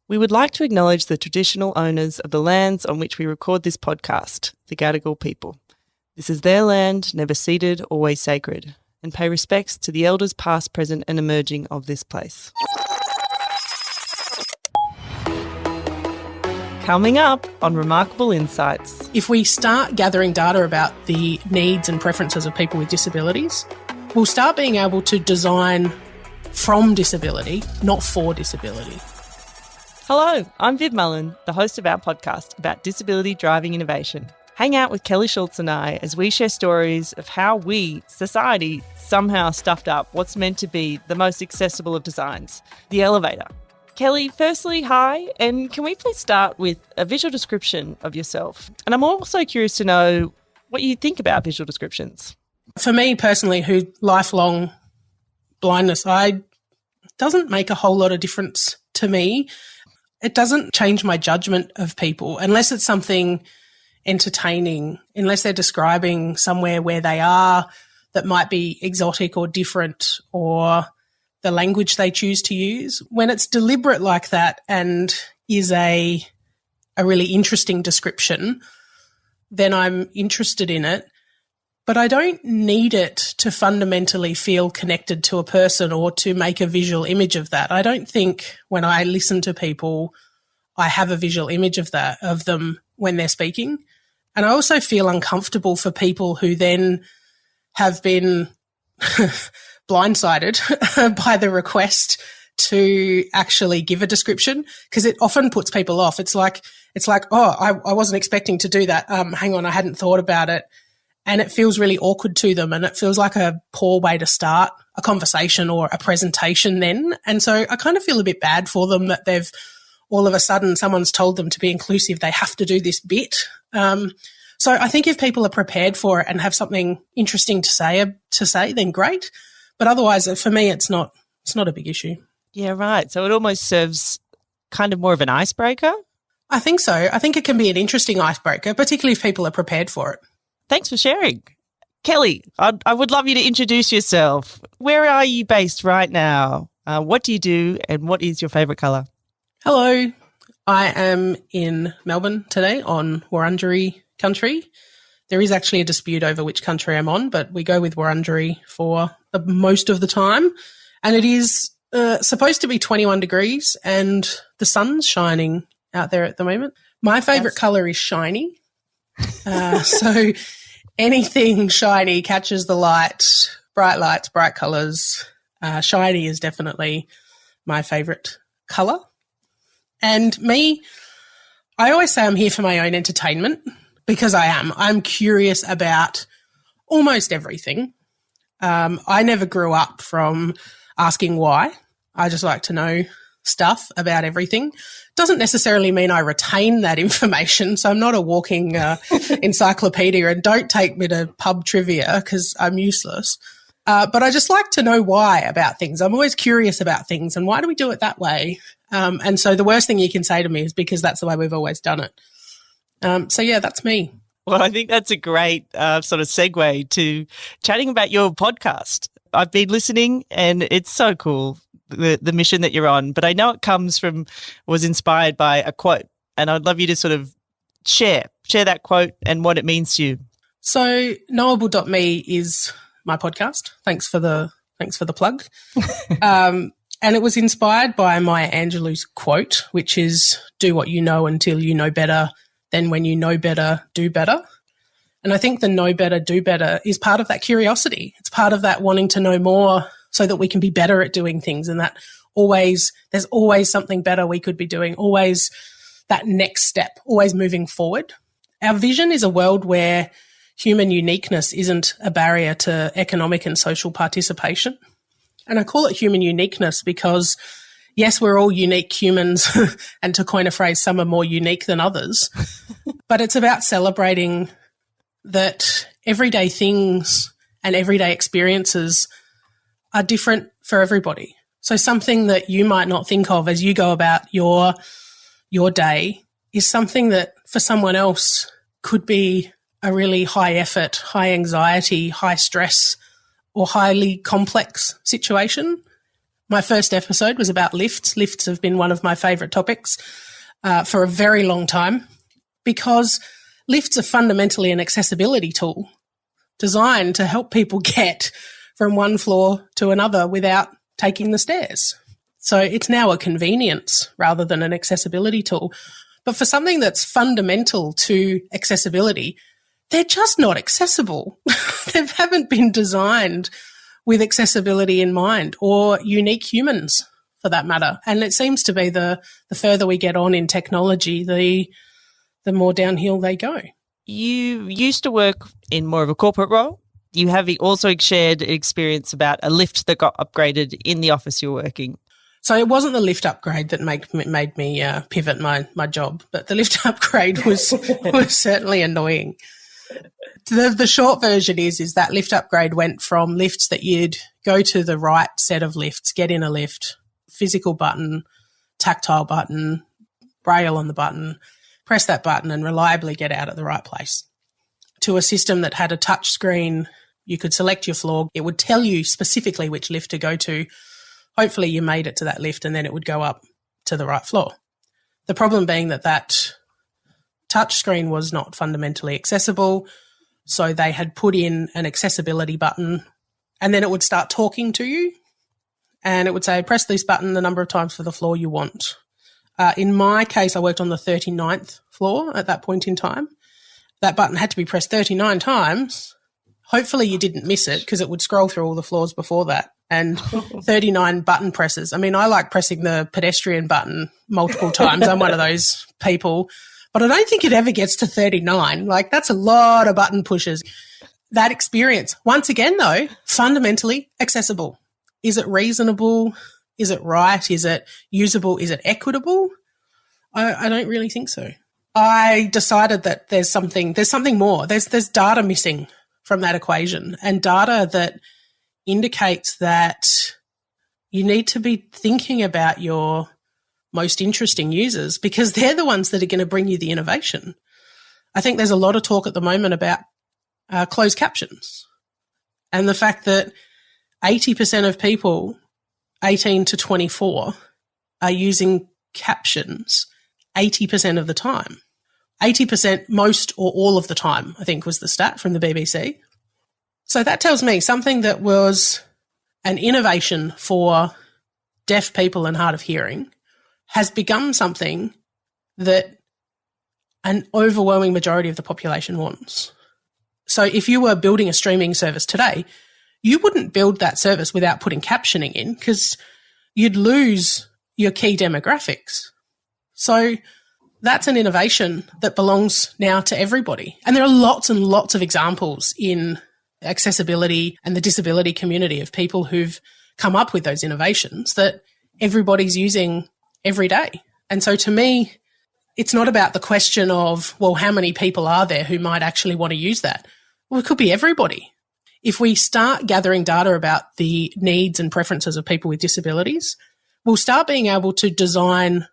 We would like to acknowledge the traditional owners of the lands on which we record this podcast, the Gadigal people. This is their land, never ceded, always sacred, and pay respects to the elders past, present and emerging of this place. Coming up on Remarkable Insights. If we start gathering data about the needs and preferences of people with disabilities, we'll start being able to design from disability, not for disability. Hello, I'm Viv Mullen, the host of our podcast about disability driving innovation. Hang out with Kelly Schultz and I as we share stories of how we, society, somehow stuffed up what's meant to be the most accessible of designs, the elevator. Kelly, firstly, hi, and can we please start with a visual description of yourself? And I'm also curious to know what you think about visual descriptions. For me personally, who lifelong blindness, doesn't make a whole lot of difference to me. It doesn't change my judgment of people unless it's something entertaining, unless they're describing somewhere where they are that might be exotic or different, or the language they choose to use. When it's deliberate like that and is a really interesting description, then I'm interested in it. But I don't need it to fundamentally feel connected to a person or to make a visual image of that. I don't think when I listen to people, I have a visual image of them when they're speaking. And I also feel uncomfortable for people who then have been blindsided by the request to actually give a description, because it often puts people off. It's like, oh, I wasn't expecting to do that. Hang on, I hadn't thought about it. And it feels really awkward to them, and it feels like a poor way to start a conversation or a presentation then. And so I kind of feel a bit bad for them that they've all of a sudden someone's told them to be inclusive, they have to do this bit. So I think if people are prepared for it and have something interesting to say, then great. But otherwise, for me, it's not a big issue. Yeah, right. So it almost serves kind of more of an icebreaker? I think so. I think it can be an interesting icebreaker, particularly if people are prepared for it. Thanks for sharing. Kelly, I would love you to introduce yourself. Where are you based right now? What do you do and what is your favourite colour? Hello. I am in Melbourne today on Wurundjeri country. There is actually a dispute over which country I'm on, but we go with Wurundjeri for most of the time. And it is supposed to be 21 degrees and the sun's shining out there at the moment. My favourite colour is shiny. So anything shiny catches the light, bright colours. Shiny is definitely my favourite colour. And me, I always say I'm here for my own entertainment, because I am. I'm curious about almost everything. I never grew up from asking why. I just like to know stuff about everything. Doesn't necessarily mean I retain that information. So I'm not a walking encyclopedia, and don't take me to pub trivia because I'm useless. But I just like to know why about things. I'm always curious about things, and why do we do it that way? And so the worst thing you can say to me is because that's the way we've always done it. So yeah, that's me. Well, I think that's a great sort of segue to chatting about your podcast. I've been listening and it's so cool, the mission that you're on, but I know it was inspired by a quote, and I'd love you to sort of share that quote and what it means to you. So Knowable.me is my podcast. Thanks for the plug. And it was inspired by Maya Angelou's quote, which is, do what you know until you know better. Then when you know better, do better. And I think the know better, do better is part of that curiosity. It's part of that wanting to know more so that we can be better at doing things, and that there's always something better we could be doing, always that next step, always moving forward. Our vision is a world where human uniqueness isn't a barrier to economic and social participation. And I call it human uniqueness because, yes, we're all unique humans, and to coin a phrase, some are more unique than others. But it's about celebrating that everyday things and everyday experiences are different for everybody. So something that you might not think of as you go about your day is something that for someone else could be a really high effort, high anxiety, high stress, or highly complex situation. My first episode was about lifts. Lifts have been one of my favourite topics for a very long time because lifts are fundamentally an accessibility tool designed to help people get from one floor to another without taking the stairs. So it's now a convenience rather than an accessibility tool. But for something that's fundamental to accessibility, they're just not accessible. They haven't been designed with accessibility in mind, or unique humans for that matter. And it seems to be the further we get on in technology, the more downhill they go. You used to work in more of a corporate role. You have also shared experience about a lift that got upgraded in the office you're working. So it wasn't the lift upgrade that made me pivot my job, but the lift upgrade was certainly annoying. The short version is that lift upgrade went from lifts that you'd go to the right set of lifts, get in a lift, physical button, tactile button, braille on the button, press that button and reliably get out at the right place, to a system that had a touch screen. You could select your floor. It would tell you specifically which lift to go to. Hopefully you made it to that lift and then it would go up to the right floor. The problem being that touch screen was not fundamentally accessible, so they had put in an accessibility button and then it would start talking to you and it would say, press this button the number of times for the floor you want. In my case, I worked on the 39th floor at that point in time. That button had to be pressed 39 times. Hopefully you didn't miss it because it would scroll through all the floors before that. And 39 button presses. I mean, I like pressing the pedestrian button multiple times. I'm one of those people. But I don't think it ever gets to 39. Like, that's a lot of button pushes. That experience, once again, though, fundamentally accessible. Is it reasonable? Is it right? Is it usable? Is it equitable? I don't really think so. I decided that there's something more. There's data missing from that equation, and data that indicates that you need to be thinking about your most interesting users because they're the ones that are going to bring you the innovation. I think there's a lot of talk at the moment about closed captions and the fact that 80% of people 18 to 24 are using captions 80% of the time. 80% most or all of the time, I think was the stat from the BBC. So that tells me something that was an innovation for deaf people and hard of hearing has become something that an overwhelming majority of the population wants. So if you were building a streaming service today, you wouldn't build that service without putting captioning in because you'd lose your key demographics. So that's an innovation that belongs now to everybody. And there are lots and lots of examples in accessibility and the disability community of people who've come up with those innovations that everybody's using every day. And so to me, it's not about the question of, well, how many people are there who might actually want to use that? Well, it could be everybody. If we start gathering data about the needs and preferences of people with disabilities, we'll start being able to design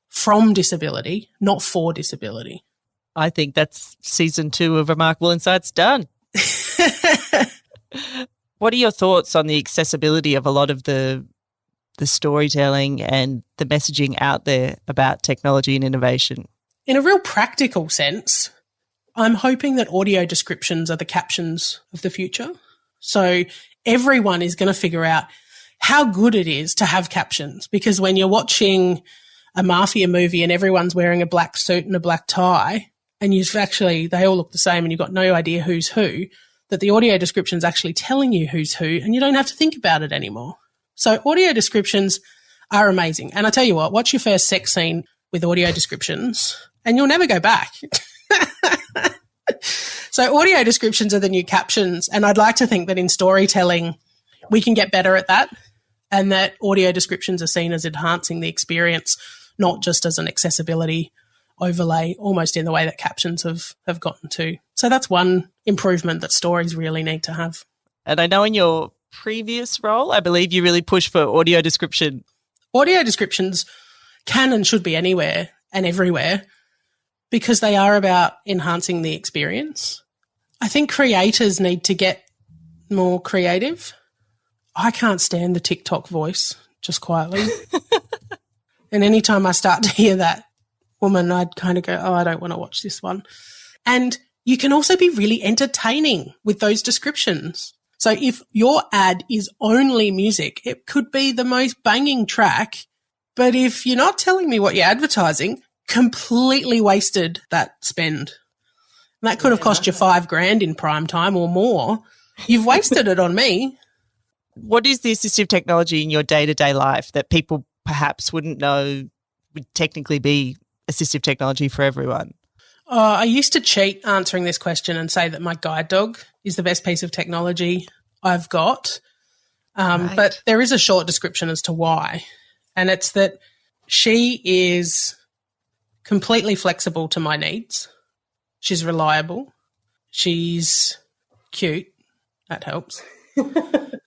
from disability, not for disability. I think that's season 2 of Remarkable Insights done. What are your thoughts on the accessibility of a lot of the storytelling and the messaging out there about technology and innovation? In a real practical sense, I'm hoping that audio descriptions are the captions of the future. So everyone is going to figure out how good it is to have captions, because when you're watching a mafia movie and everyone's wearing a black suit and a black tie and they all look the same and you've got no idea who's who, that the audio description's actually telling you who's who and you don't have to think about it anymore. So audio descriptions are amazing. And I tell you what, watch your first sex scene with audio descriptions and you'll never go back. So audio descriptions are the new captions. And I'd like to think that in storytelling, we can get better at that and that audio descriptions are seen as enhancing the experience, not just as an accessibility overlay, almost in the way that captions have gotten to. So that's one improvement that stories really need to have. And I know in your previous role, I believe you really push for audio description. Audio descriptions can and should be anywhere and everywhere because they are about enhancing the experience. I think creators need to get more creative. I can't stand the TikTok voice. just quietly. And anytime I start to hear that woman, I'd kind of go, oh, I don't want to watch this one. And you can also be really entertaining with those descriptions. So if your ad is only music, it could be the most banging track. But if you're not telling me what you're advertising, completely wasted that spend. And that could have cost you $5,000 in prime time or more. You've wasted it on me. What is the assistive technology in your day-to-day life that people perhaps wouldn't know would technically be assistive technology for everyone? I used to cheat answering this question and say that my guide dog is the best piece of technology I've got. Right. But there is a short description as to why. And it's that she is completely flexible to my needs. She's reliable. She's cute. That helps.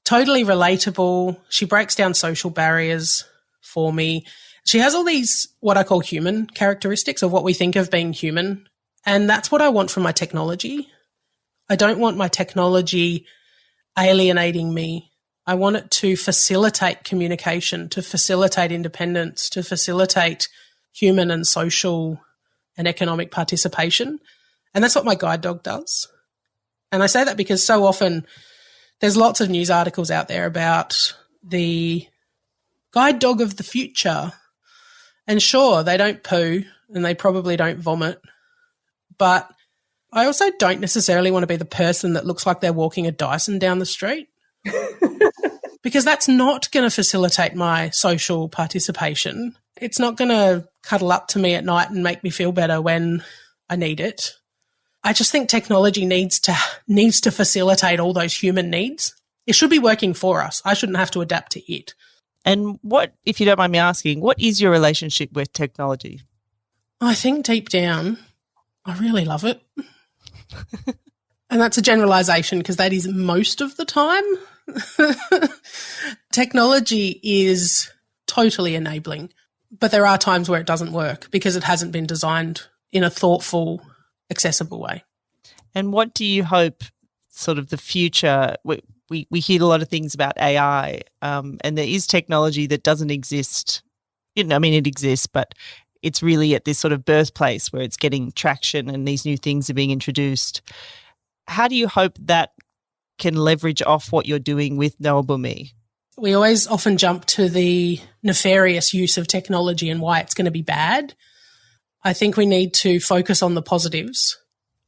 Totally relatable. She breaks down social barriers for me. She has all these what I call human characteristics of what we think of being human. And that's what I want from my technology. I don't want my technology alienating me. I want it to facilitate communication, to facilitate independence, to facilitate human and social and economic participation. And that's what my guide dog does. And I say that because so often there's lots of news articles out there about the guide dog of the future. And sure, they don't poo and they probably don't vomit. But I also don't necessarily want to be the person that looks like they're walking a Dyson down the street. Because that's not going to facilitate my social participation. It's not going to cuddle up to me at night and make me feel better when I need it. I just think technology needs to facilitate all those human needs. It should be working for us. I shouldn't have to adapt to it. And what, if you don't mind me asking, what is your relationship with technology? I think deep down, I really love it. And that's a generalisation because that is most of the time. Technology is totally enabling, but there are times where it doesn't work because it hasn't been designed in a thoughtful, accessible way. And what do you hope sort of the future, we hear a lot of things about AI, and there is technology that doesn't exist. It exists, but it's really at this sort of birthplace where it's getting traction and these new things are being introduced. How do you hope that can leverage off what you're doing with Knowable Me? We always often jump to the nefarious use of technology and why it's going to be bad. I think we need to focus on the positives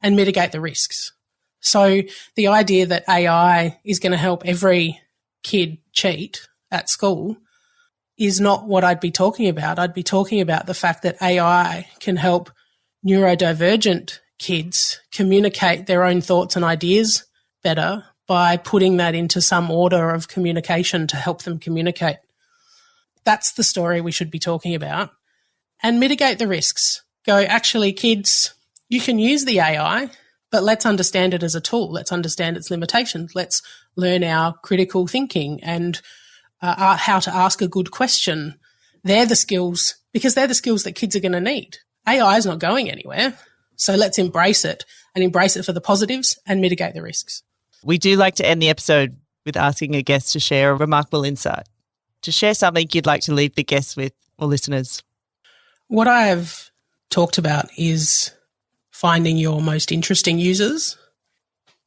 and mitigate the risks. So the idea that AI is going to help every kid cheat at school is not what I'd be talking about. I'd be talking about the fact that AI can help neurodivergent kids communicate their own thoughts and ideas better by putting that into some order of communication to help them communicate. That's the story we should be talking about. And mitigate the risks. Go, actually, kids, you can use the AI, but let's understand it as a tool. Let's understand its limitations. Let's learn our critical thinking and how to ask a good question. They're the skills, because they're the skills that kids are going to need. AI is not going anywhere. So let's embrace it and embrace it for the positives and mitigate the risks. We do like to end the episode with asking a guest to share a remarkable insight, to share something you'd like to leave the guests with or listeners. What I have talked about is finding your most interesting users.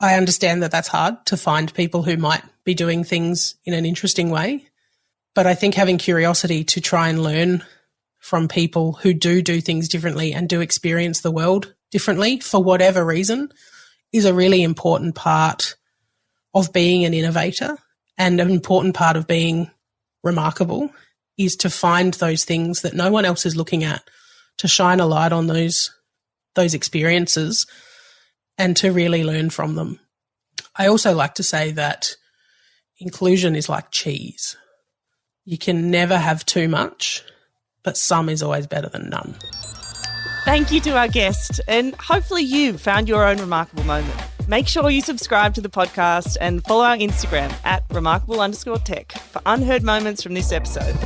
I understand that that's hard to find people who might be doing things in an interesting way, but I think having curiosity to try and learn from people who do things differently and do experience the world differently for whatever reason is a really important part of being an innovator, and an important part of being remarkable is to find those things that no one else is looking at, to shine a light on those experiences and to really learn from them. I also like to say that inclusion is like cheese. You can never have too much, but some is always better than none. Thank you to our guest, and hopefully you found your own remarkable moment. Make sure you subscribe to the podcast and follow our Instagram @remarkable_tech for unheard moments from this episode.